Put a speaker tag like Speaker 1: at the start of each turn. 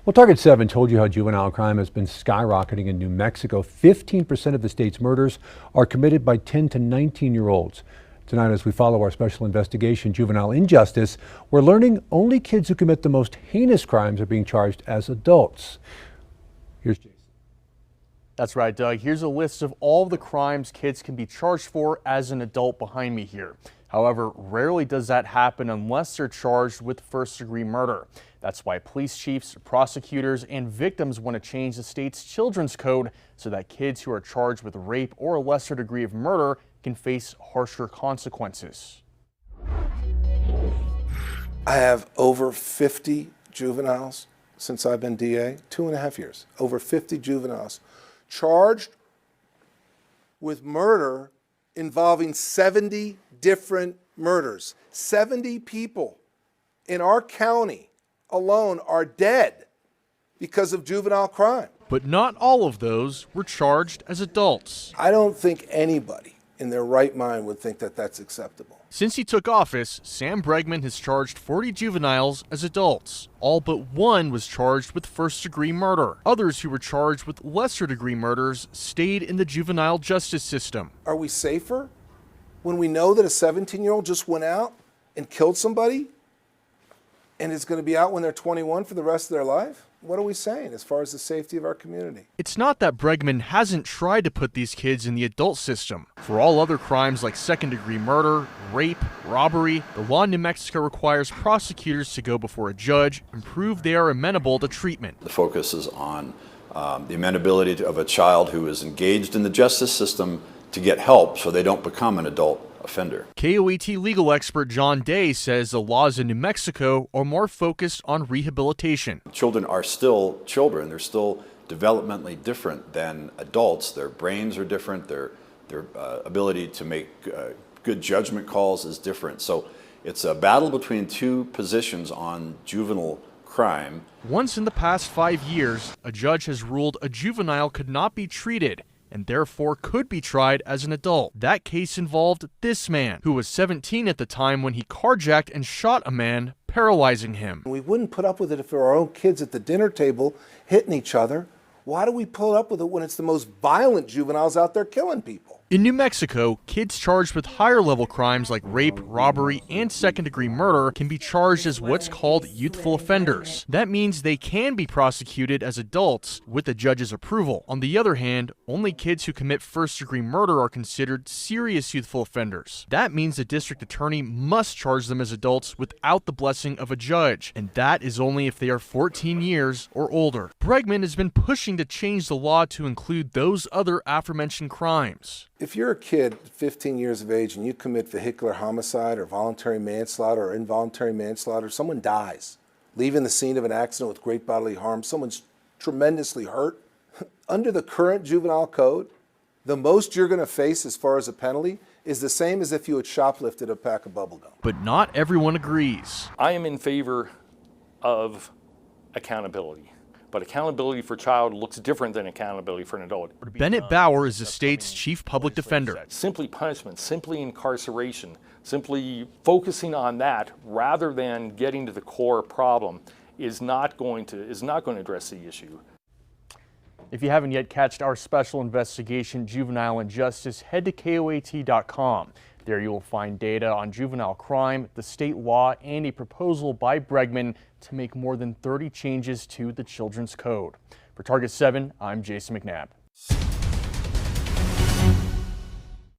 Speaker 1: Well, Target 7 told you how juvenile crime has been skyrocketing in New Mexico. 15% of the state's murders are committed by 10 to 19-year-olds. Tonight, as we follow our special investigation, Juvenile Injustice, we're learning only kids who commit the most heinous crimes are being charged as adults. Here's Jason.
Speaker 2: That's right, Doug. Here's a list of all the crimes kids can be charged for as an adult behind me here. However, rarely does that happen unless they're charged with first-degree murder. That's why police chiefs, prosecutors, and victims want to change the state's children's code so that kids who are charged with rape or a lesser degree of murder can face harsher consequences.
Speaker 3: I have over 50 juveniles since I've been DA, 2.5 years, over 50 juveniles charged with murder involving 70 different murders. 70 people in our county alone are dead because of juvenile crime.
Speaker 2: But not all of those were charged as adults.
Speaker 3: I don't think anybody in their right mind would think that that's acceptable.
Speaker 2: Since he took office, Sam Bregman has charged 40 juveniles as adults. All but one was charged with first-degree murder. Others who were charged with lesser-degree murders stayed in the juvenile justice system.
Speaker 3: Are we safer when we know that a 17-year-old just went out and killed somebody and is going to be out when they're 21 for the rest of their life? What are we saying as far as the safety of our community?
Speaker 2: It's not that Bregman hasn't tried to put these kids in the adult system. For all other crimes like second-degree murder, rape, robbery, the law in New Mexico requires prosecutors to go before a judge and prove they are amenable to treatment.
Speaker 4: The focus is on the amenability of a child who is engaged in the justice system to get help so they don't become an adult offender.
Speaker 2: KOAT legal expert John Day says the laws in New Mexico are more focused on rehabilitation.
Speaker 4: Children are still children. They're still developmentally different than adults. Their brains are different. Their ability to make good judgment calls is different. So it's a battle between two positions on juvenile crime.
Speaker 2: Once in the past 5 years, a judge has ruled a juvenile could not be treated and therefore could be tried as an adult. That case involved this man, who was 17 at the time when he carjacked and shot a man, paralyzing him.
Speaker 3: We wouldn't put up with it if there were our own kids at the dinner table hitting each other. Why do we put up with it when it's the most violent juveniles out there killing people?
Speaker 2: In New Mexico, kids charged with higher-level crimes like rape, robbery, and second-degree murder can be charged as what's called youthful offenders. That means they can be prosecuted as adults with the judge's approval. On the other hand, only kids who commit first-degree murder are considered serious youthful offenders. That means the district attorney must charge them as adults without the blessing of a judge, and that is only if they are 14 years or older. Bregman has been pushing to change the law to include those other aforementioned crimes.
Speaker 3: If you're a kid, 15 years of age, and you commit vehicular homicide or voluntary manslaughter or involuntary manslaughter, someone dies, leaving the scene of an accident with great bodily harm, someone's tremendously hurt. Under the current juvenile code, the most you're going to face as far as a penalty is the same as if you had shoplifted a pack of bubble gum.
Speaker 2: But not everyone agrees.
Speaker 5: I am in favor of accountability. But accountability for a child looks different than accountability for an adult.
Speaker 2: Bennett Bauer is the state's chief public defender.
Speaker 5: Simply punishment, simply incarceration, simply focusing on that rather than getting to the core problem is not going to address the issue.
Speaker 2: If you haven't yet catched our special investigation, Juvenile Injustice, head to KOAT.com. There you will find data on juvenile crime, the state law, and a proposal by Bregman to make more than 30 changes to the Children's Code. For Target 7, I'm Jason McNabb.